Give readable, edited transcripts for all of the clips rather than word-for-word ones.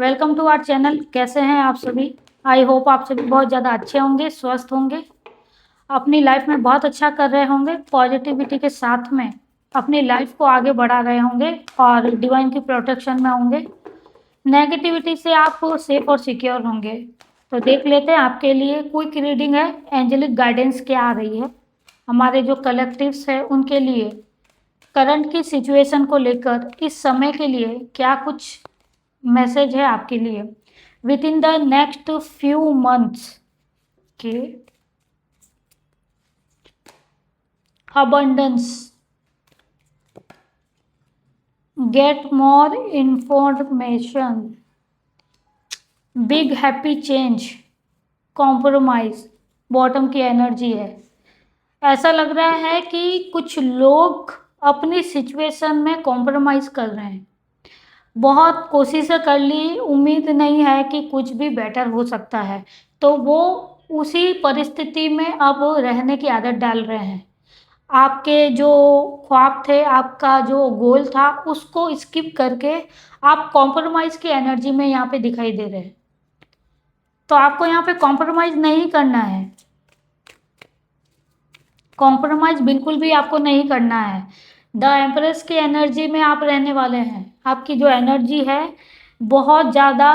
Welcome to our channel. कैसे हैं आप सभी? आई होप आप सभी बहुत ज़्यादा अच्छे होंगे, स्वस्थ होंगे, अपनी लाइफ में बहुत अच्छा कर रहे होंगे, पॉजिटिविटी के साथ में अपनी लाइफ को आगे बढ़ा रहे होंगे और डिवाइन की प्रोटेक्शन में होंगे। नेगेटिविटी से आप सेफ और सिक्योर होंगे। तो देख लेते हैं आपके लिए क्विक रीडिंग है, एंजेलिक गाइडेंस क्या आ रही है हमारे जो कलेक्टिव्स है उनके लिए, करंट की सिचुएशन को लेकर इस समय के लिए क्या कुछ मैसेज है आपके लिए within the next few months के। Abundance, get more information, big happy change, compromise, bottom की एनर्जी है। ऐसा लग रहा है कि कुछ लोग अपनी सिचुएशन में कॉम्प्रोमाइज कर रहे हैं, बहुत कोशिशें कर ली, उम्मीद नहीं है कि कुछ भी बेटर हो सकता है, तो वो उसी परिस्थिति में अब रहने की आदत डाल रहे हैं। आपके जो ख्वाब थे, आपका जो गोल था, उसको स्किप करके आप कॉम्प्रोमाइज़ की एनर्जी में यहाँ पे दिखाई दे रहे हैं। तो आपको यहाँ पे कॉम्प्रोमाइज़ नहीं करना है, कॉम्प्रोमाइज़ बिल्कुल भी आपको नहीं करना है। द एम्प्रेस की एनर्जी में आप रहने वाले हैं। आपकी जो एनर्जी है बहुत ज़्यादा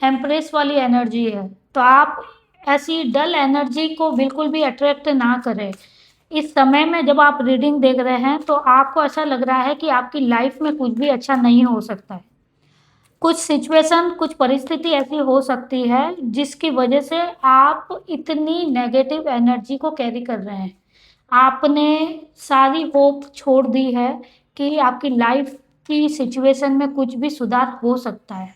एम्प्रेस वाली एनर्जी है, तो आप ऐसी डल एनर्जी को बिल्कुल भी अट्रैक्ट ना करें। इस समय में जब आप रीडिंग देख रहे हैं तो आपको ऐसा लग रहा है कि आपकी लाइफ में कुछ भी अच्छा नहीं हो सकता है। कुछ सिचुएशन, कुछ परिस्थिति ऐसी हो सकती है जिसकी वजह से आप इतनी नेगेटिव एनर्जी को कैरी कर रहे हैं। आपने सारी होप छोड़ दी है कि आपकी लाइफ की सिचुएशन में कुछ भी सुधार हो सकता है।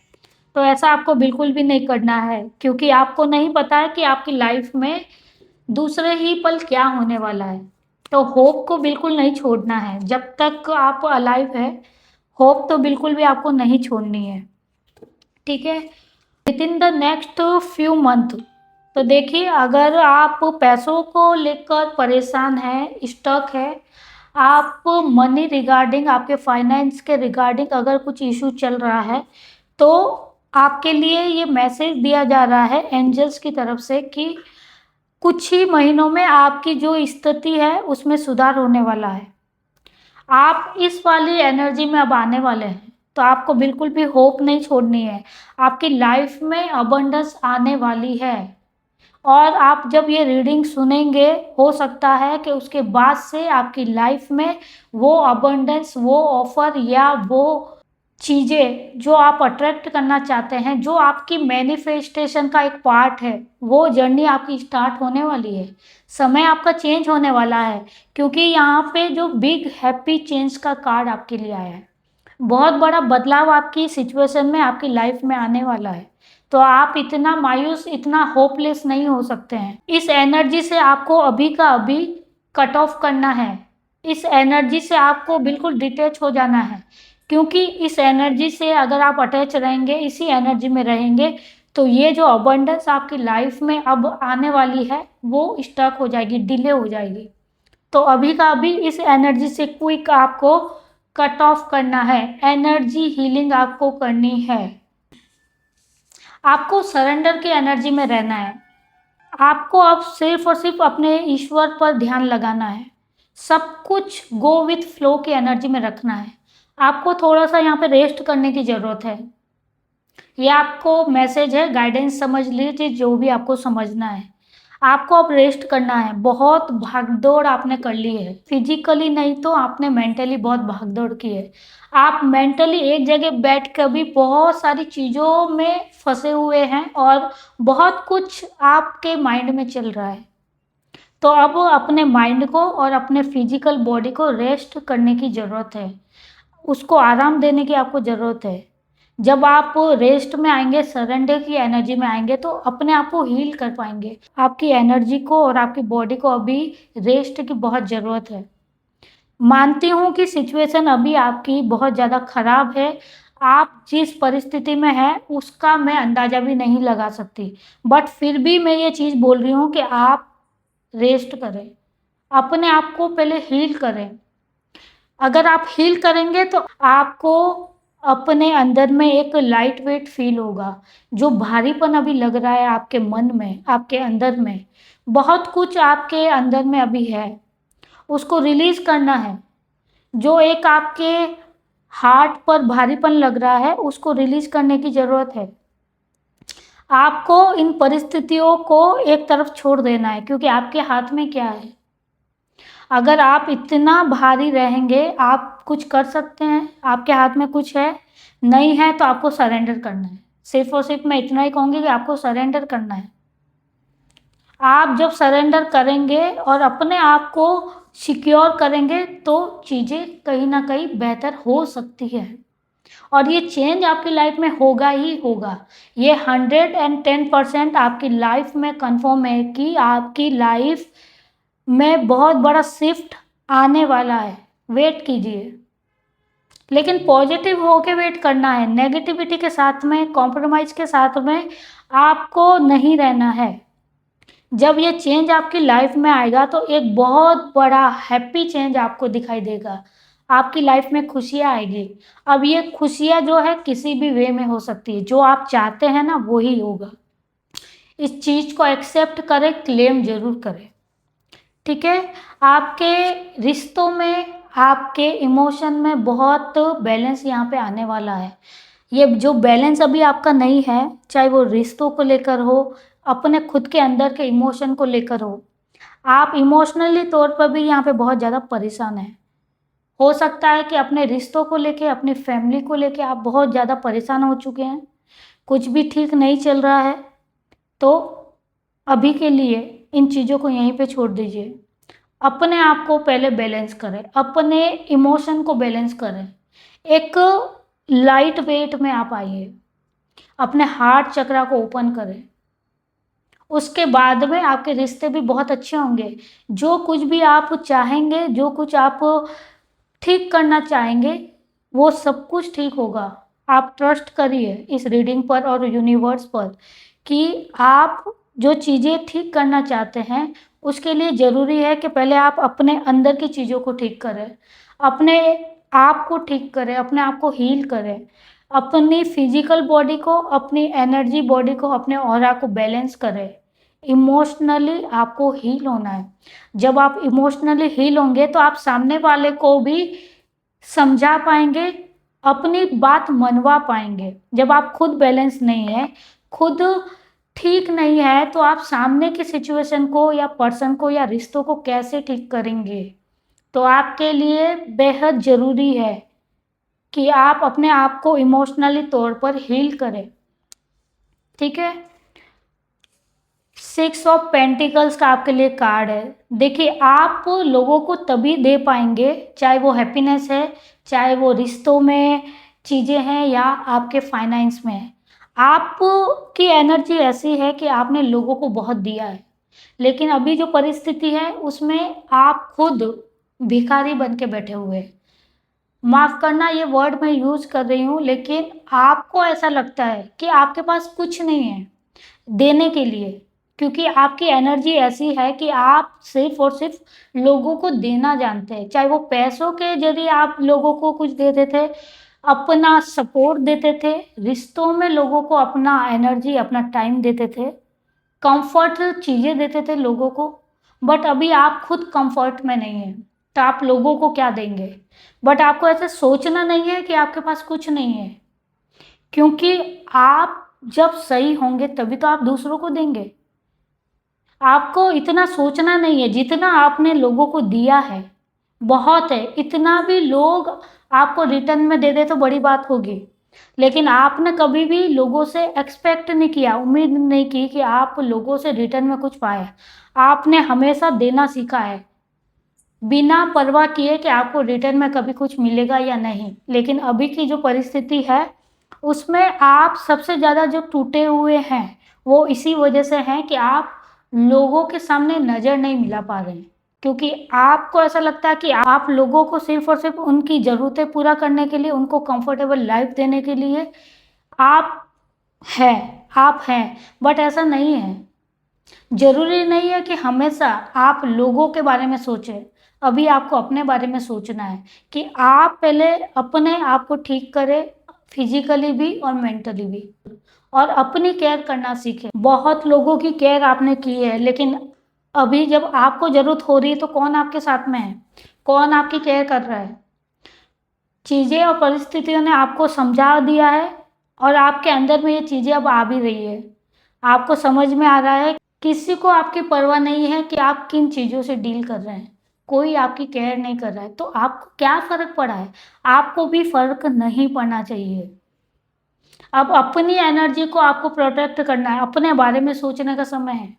तो ऐसा आपको बिल्कुल भी नहीं करना है, क्योंकि आपको नहीं पता है कि आपकी लाइफ में दूसरे ही पल क्या होने वाला है। तो होप को बिल्कुल नहीं छोड़ना है, जब तक आप अलाइव है होप तो बिल्कुल भी आपको नहीं छोड़नी है, ठीक है। With in the next few month, तो देखिए अगर आप पैसों को लेकर परेशान हैं, स्टक है, आप मनी रिगार्डिंग, आपके फाइनेंस के रिगार्डिंग अगर कुछ इशू चल रहा है, तो आपके लिए ये मैसेज दिया जा रहा है एंजल्स की तरफ से कि कुछ ही महीनों में आपकी जो स्थिति है उसमें सुधार होने वाला है। आप इस वाली एनर्जी में अब आने वाले हैं, तो आपको बिल्कुल भी होप नहीं छोड़नी है। आपकी लाइफ में अबंडेंस आने वाली है, और आप जब ये रीडिंग सुनेंगे हो सकता है कि उसके बाद से आपकी लाइफ में वो अबंडेंस, वो ऑफर या वो चीज़ें जो आप अट्रैक्ट करना चाहते हैं, जो आपकी मैनिफेस्टेशन का एक पार्ट है, वो जर्नी आपकी स्टार्ट होने वाली है। समय आपका चेंज होने वाला है, क्योंकि यहाँ पे जो बिग हैप्पी चेंज का कार्ड आपके लिए आया है, बहुत बड़ा बदलाव आपकी सिचुएशन में, आपकी लाइफ में आने वाला है। तो आप इतना मायूस, इतना होपलेस नहीं हो सकते हैं। इस एनर्जी से आपको अभी का अभी कट ऑफ करना है, इस एनर्जी से आपको बिल्कुल डिटैच हो जाना है, क्योंकि इस एनर्जी से अगर आप अटैच रहेंगे, इसी एनर्जी में रहेंगे, तो ये जो अबंडेंस आपकी लाइफ में अब आने वाली है वो स्टक हो जाएगी, डिले हो जाएगी। तो अभी का अभी इस एनर्जी से क्विक आपको कट ऑफ करना है, एनर्जी हीलिंग आपको करनी है। आपको सरेंडर की एनर्जी में रहना है। आपको अब सिर्फ और सिर्फ अपने ईश्वर पर ध्यान लगाना है, सब कुछ गो विथ फ्लो की एनर्जी में रखना है। आपको थोड़ा सा यहाँ पे रेस्ट करने की ज़रूरत है। ये आपको मैसेज है, गाइडेंस समझ लीजिए, जो भी आपको समझना है। आपको अब रेस्ट करना है। बहुत भागदौड़ आपने कर ली है, फिजिकली नहीं तो आपने मेंटली बहुत भागदौड़ की है। आप मेंटली एक जगह बैठ कर भी बहुत सारी चीज़ों में फंसे हुए हैं और बहुत कुछ आपके माइंड में चल रहा है। तो अब अपने माइंड को और अपने फिजिकल बॉडी को रेस्ट करने की ज़रूरत है, उसको आराम देने की आपको ज़रूरत है। जब आप रेस्ट में आएंगे, सरेंडर की एनर्जी में आएंगे, तो अपने आप को हील कर पाएंगे। आपकी एनर्जी को और आपकी बॉडी को अभी रेस्ट की बहुत ज़रूरत है। मानती हूँ कि सिचुएशन अभी आपकी बहुत ज़्यादा ख़राब है, आप जिस परिस्थिति में हैं उसका मैं अंदाज़ा भी नहीं लगा सकती, बट फिर भी मैं ये चीज़ बोल रही हूँ कि आप रेस्ट करें, अपने आप को पहले हील करें। अगर आप हील करेंगे तो आपको अपने अंदर में एक लाइट वेट फील होगा। जो भारीपन अभी लग रहा है आपके मन में, आपके अंदर में, बहुत कुछ आपके अंदर में अभी है, उसको रिलीज करना है। जो एक आपके हार्ट पर भारीपन लग रहा है, उसको रिलीज करने की जरूरत है। आपको इन परिस्थितियों को एक तरफ छोड़ देना है, क्योंकि आपके हाथ में क्या है। अगर आप इतना भारी रहेंगे, आप कुछ कर सकते हैं, आपके हाथ में कुछ है, नहीं है, तो आपको सरेंडर करना है। सिर्फ और सिर्फ मैं इतना ही कहूँगी कि आपको सरेंडर करना है। आप जब सरेंडर करेंगे और अपने आप को सिक्योर करेंगे, तो चीज़ें कहीं ना कहीं बेहतर हो सकती है। और ये चेंज आपकी लाइफ में होगा ही होगा। ये 110% आपकी लाइफ में कंफर्म है कि आपकी लाइफ में बहुत बड़ा शिफ्ट आने वाला है। वेट कीजिए, लेकिन पॉजिटिव होके वेट करना है। नेगेटिविटी के साथ में, कॉम्प्रोमाइज के साथ में आपको नहीं रहना है। जब ये चेंज आपकी लाइफ में आएगा, तो एक बहुत बड़ा हैप्पी चेंज आपको दिखाई देगा। आपकी लाइफ में खुशियाँ आएगी। अब ये खुशियाँ जो है किसी भी वे में हो सकती है। जो आप चाहते हैं ना, वो ही होगा। इस चीज़ को एक्सेप्ट करें, क्लेम जरूर करें। ठीक है। आपके रिश्तों में, आपके इमोशन में बहुत बैलेंस यहाँ पे आने वाला है। ये जो बैलेंस अभी आपका नहीं है, चाहे वो रिश्तों को लेकर हो, अपने खुद के अंदर के इमोशन को लेकर हो, आप इमोशनली तौर पर भी यहाँ पे बहुत ज़्यादा परेशान हैं। हो सकता है कि अपने रिश्तों को लेके, अपनी फैमिली को लेके आप बहुत ज़्यादा परेशान हो चुके हैं, कुछ भी ठीक नहीं चल रहा है। तो अभी के लिए इन चीज़ों को यहीं पे छोड़ दीजिए। अपने आप को पहले बैलेंस करें, अपने इमोशन को बैलेंस करें। एक लाइट वेट में आप आइए, अपने हार्ट चक्रा को ओपन करें। उसके बाद में आपके रिश्ते भी बहुत अच्छे होंगे। जो कुछ भी आप चाहेंगे, जो कुछ आप ठीक करना चाहेंगे, वो सब कुछ ठीक होगा। आप ट्रस्ट करिए इस रीडिंग पर और यूनिवर्स पर कि आप जो चीज़ें ठीक करना चाहते हैं, उसके लिए ज़रूरी है कि पहले आप अपने अंदर की चीज़ों को ठीक करें, अपने आप को ठीक करें, अपने आप को हील करें, अपनी फिजिकल बॉडी को, अपनी एनर्जी बॉडी को, अपने ऑरा को बैलेंस करें। इमोशनली आपको हील होना है। जब आप इमोशनली हील होंगे, तो आप सामने वाले को भी समझा पाएंगे, अपनी बात मनवा पाएंगे। जब आप खुद बैलेंस नहीं है, खुद ठीक नहीं है, तो आप सामने की सिचुएशन को या पर्सन को या रिश्तों को कैसे ठीक करेंगे। तो आपके लिए बेहद ज़रूरी है कि आप अपने आप को इमोशनली तौर पर हील करें। ठीक है। 6 ऑफ पेंटिकल्स का आपके लिए कार्ड है। देखिए, आप लोगों को तभी दे पाएंगे, चाहे वो हैप्पीनेस है, चाहे वो रिश्तों में चीज़ें हैं, या आपके फाइनेंस में है। आपकी एनर्जी ऐसी है कि आपने लोगों को बहुत दिया है, लेकिन अभी जो परिस्थिति है, उसमें आप खुद भिखारी बन के बैठे हुए हैं। माफ़ करना, ये वर्ड मैं यूज़ कर रही हूँ, लेकिन आपको ऐसा लगता है कि आपके पास कुछ नहीं है देने के लिए, क्योंकि आपकी एनर्जी ऐसी है कि आप सिर्फ और सिर्फ लोगों को देना जानते हैं। चाहे वो पैसों के जरिए आप लोगों को कुछ देते थे, अपना सपोर्ट देते थे, रिश्तों में लोगों को अपना एनर्जी, अपना टाइम देते थे, कंफर्ट चीज़ें देते थे लोगों को। बट अभी आप खुद कंफर्ट में नहीं हैं, तो आप लोगों को क्या देंगे। बट आपको ऐसे सोचना नहीं है कि आपके पास कुछ नहीं है, क्योंकि आप जब सही होंगे तभी तो आप दूसरों को देंगे। आपको इतना सोचना नहीं है, जितना आपने लोगों को दिया है बहुत है। इतना भी लोग आपको रिटर्न में दे दे तो बड़ी बात होगी, लेकिन आपने कभी भी लोगों से एक्सपेक्ट नहीं किया, उम्मीद नहीं की कि आप लोगों से रिटर्न में कुछ पाए। आपने हमेशा देना सीखा है, बिना परवाह किए कि आपको रिटर्न में कभी कुछ मिलेगा या नहीं। लेकिन अभी की जो परिस्थिति है, उसमें आप सबसे ज़्यादा जो टूटे हुए हैं, वो इसी वजह से हैं कि आप लोगों के सामने नज़र नहीं मिला पा रहे हैं, क्योंकि आपको ऐसा लगता है कि आप लोगों को सिर्फ और सिर्फ उनकी ज़रूरतें पूरा करने के लिए, उनको कंफर्टेबल लाइफ देने के लिए आप हैं, बट ऐसा नहीं है। जरूरी नहीं है कि हमेशा आप लोगों के बारे में सोचें। अभी आपको अपने बारे में सोचना है कि आप पहले अपने आप को ठीक करें, फिजिकली भी और मेंटली भी। और अपनी केयर करना सीखें। बहुत लोगों की केयर आपने की है, लेकिन अभी जब आपको ज़रूरत हो रही है तो कौन आपके साथ में है, कौन आपकी केयर कर रहा है। चीज़ें और परिस्थितियों ने आपको समझा दिया है और आपके अंदर में ये चीज़ें अब आ भी रही है। आपको समझ में आ रहा है किसी को आपकी परवाह नहीं है कि आप किन चीज़ों से डील कर रहे हैं। कोई आपकी केयर नहीं कर रहा है, तो आपको क्या फ़र्क पड़ा है। आपको भी फ़र्क नहीं पड़ना चाहिए। अब अपनी एनर्जी को आपको प्रोटेक्ट करना है, अपने बारे में सोचने का समय है।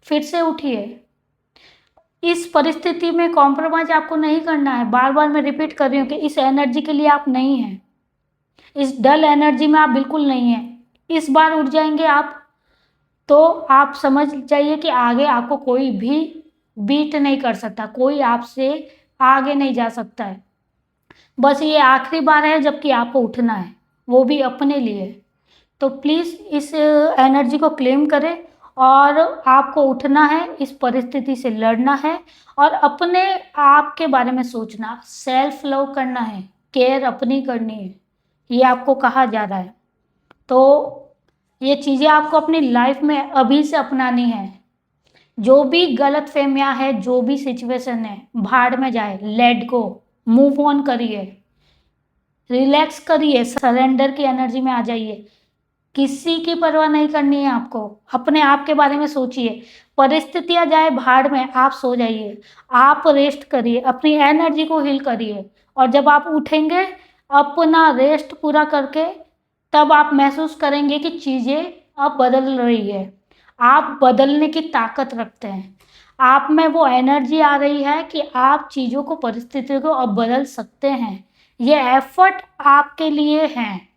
फिर से उठिए। इस परिस्थिति में कॉम्प्रोमाइज़ आपको नहीं करना है। बार-बार मैं रिपीट कर रही हूँ कि इस एनर्जी के लिए आप नहीं हैं। इस डल एनर्जी में आप बिल्कुल नहीं हैं। इस बार उठ जाएँगे आप, तो आप समझ जाइए कि आगे आपको कोई भी बीट नहीं कर सकता, कोई आपसे आगे नहीं जा सकता है। बस ये आखिरी बार है जबकि आपको उठना है, वो भी अपने लिए। तो प्लीज़ इस एनर्जी को क्लेम करें और आपको उठना है, इस परिस्थिति से लड़ना है और अपने आप के बारे में सोचना, सेल्फ लव करना है, केयर अपनी करनी है, ये आपको कहा जा रहा है। तो ये चीज़ें आपको अपनी लाइफ में अभी से अपनानी है। जो भी गलतफ़हमियाँ है, जो भी सिचुएशन है, भाड़ में जाए, लेट गो, मूव ऑन करिए, रिलैक्स करिए, सरेंडर की एनर्जी में आ जाइए। किसी की परवाह नहीं करनी है आपको, अपने आप के बारे में सोचिए। परिस्थितियाँ जाए भाड़ में, आप सो जाइए, आप रेस्ट करिए, अपनी एनर्जी को हील करिए और जब आप उठेंगे अपना रेस्ट पूरा करके, तब आप महसूस करेंगे कि चीज़ें अब बदल रही है। आप बदलने की ताकत रखते हैं। आप में वो एनर्जी आ रही है कि आप चीज़ों को, परिस्थितियों को अब बदल सकते हैं। ये एफर्ट आपके लिए हैं।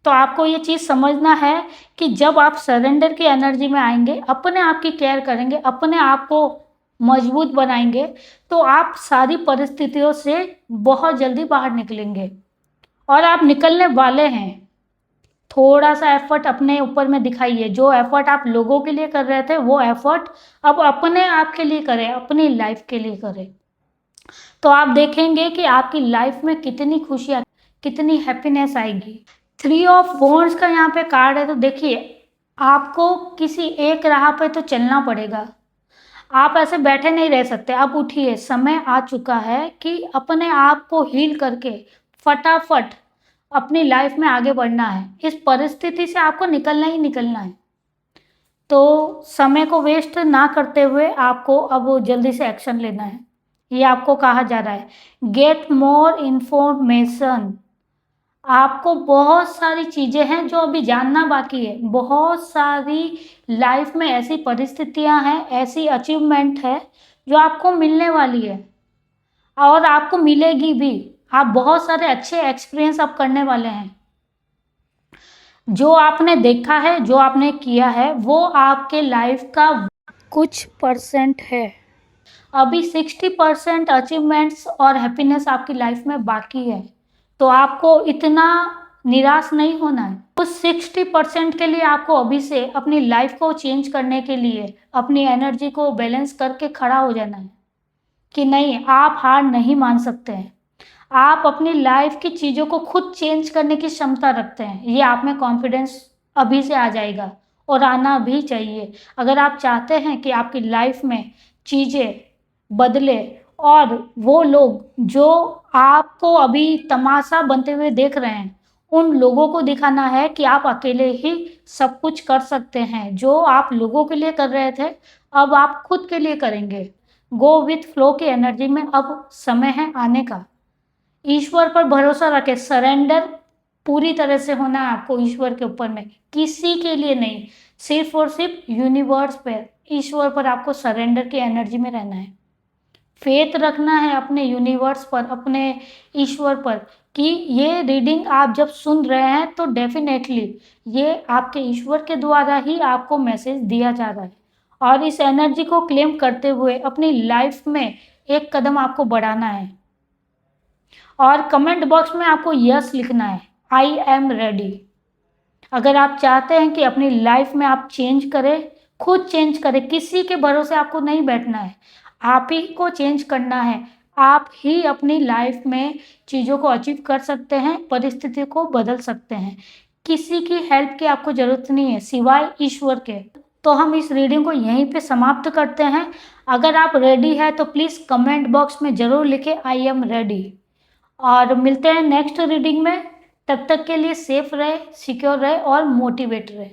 तो आपको ये चीज़ समझना है कि जब आप सरेंडर की एनर्जी में आएँगे, अपने आप की केयर करेंगे, अपने आप को मजबूत बनाएँगे, तो आप सारी परिस्थितियों से बहुत जल्दी बाहर निकलेंगे और आप निकलने वाले हैं। थोड़ा-सा एफर्ट अपने ऊपर में दिखाइए। जो एफर्ट आप लोगों के लिए कर रहे थे, वो एफर्ट अब अपने आप के लिए करें, अपनी लाइफ के लिए करें। तो आप देखेंगे कि आपकी लाइफ में कितनी खुशियाँ, कितनी हैप्पीनेस आएगी। 3 ऑफ वॉन्ड्स का यहाँ पे कार्ड है, तो देखिए आपको किसी एक राह पे तो चलना पड़ेगा। आप ऐसे बैठे नहीं रह सकते, आप उठिए। समय आ चुका है कि अपने आप को हील करके फटाफट अपनी लाइफ में आगे बढ़ना है। इस परिस्थिति से आपको निकलना ही निकलना है। तो समय को वेस्ट ना करते हुए आपको अब जल्दी से एक्शन लेना है। ये आपको कहा जा रहा है। Get more information. आपको बहुत सारी चीज़ें हैं जो अभी जानना बाकी है। बहुत सारी लाइफ में ऐसी परिस्थितियां हैं, ऐसी अचीवमेंट है जो आपको मिलने वाली है और आपको मिलेगी भी। आप बहुत सारे अच्छे एक्सपीरियंस अब करने वाले हैं। जो आपने देखा है, जो आपने किया है, वो आपके लाइफ का कुछ परसेंट है। अभी 60% अचीवमेंट्स और हैप्पीनेस आपकी लाइफ में बाकी है। तो आपको इतना निराश नहीं होना है। उस 60% के लिए आपको अभी से अपनी लाइफ को चेंज करने के लिए अपनी एनर्जी को बैलेंस करके खड़ा हो जाना है कि नहीं, आप हार नहीं मान सकते हैं। आप अपनी लाइफ की चीज़ों को खुद चेंज करने की क्षमता रखते हैं। ये आप में कॉन्फिडेंस अभी से आ जाएगा और आना भी चाहिए। अगर आप चाहते हैं कि आपकी लाइफ में चीज़ें बदले और वो लोग जो आपको अभी तमाशा बनते हुए देख रहे हैं, उन लोगों को दिखाना है कि आप अकेले ही सब कुछ कर सकते हैं। जो आप लोगों के लिए कर रहे थे, अब आप खुद के लिए करेंगे। गो विथ फ्लो की एनर्जी में अब समय है आने का। ईश्वर पर भरोसा रखें। सरेंडर पूरी तरह से होना है आपको ईश्वर के ऊपर में, किसी के लिए नहीं, सिर्फ और सिर्फ यूनिवर्स पर, ईश्वर पर आपको सरेंडर की एनर्जी में रहना है। फेथ रखना है अपने यूनिवर्स पर, अपने ईश्वर पर कि ये रीडिंग आप जब सुन रहे हैं तो डेफिनेटली ये आपके ईश्वर के द्वारा ही आपको मैसेज दिया जा रहा है। और इस एनर्जी को क्लेम करते हुए अपनी लाइफ में एक कदम आपको बढ़ाना है और कमेंट बॉक्स में आपको यस लिखना है, आई एम रेडी। अगर आप चाहते हैं कि अपनी लाइफ में आप चेंज करें, खुद चेंज करें, किसी के भरोसे आपको नहीं बैठना है, आप ही को चेंज करना है। आप ही अपनी लाइफ में चीज़ों को अचीव कर सकते हैं, परिस्थिति को बदल सकते हैं। किसी की हेल्प की आपको ज़रूरत नहीं है, सिवाय ईश्वर के। तो हम इस रीडिंग को यहीं पे समाप्त करते हैं। अगर आप रेडी हैं तो प्लीज़ कमेंट बॉक्स में ज़रूर लिखें आई एम रेडी। और मिलते हैं नेक्स्ट रीडिंग में। तब तक के लिए सेफ रहे, सिक्योर रहे और मोटिवेट रहे।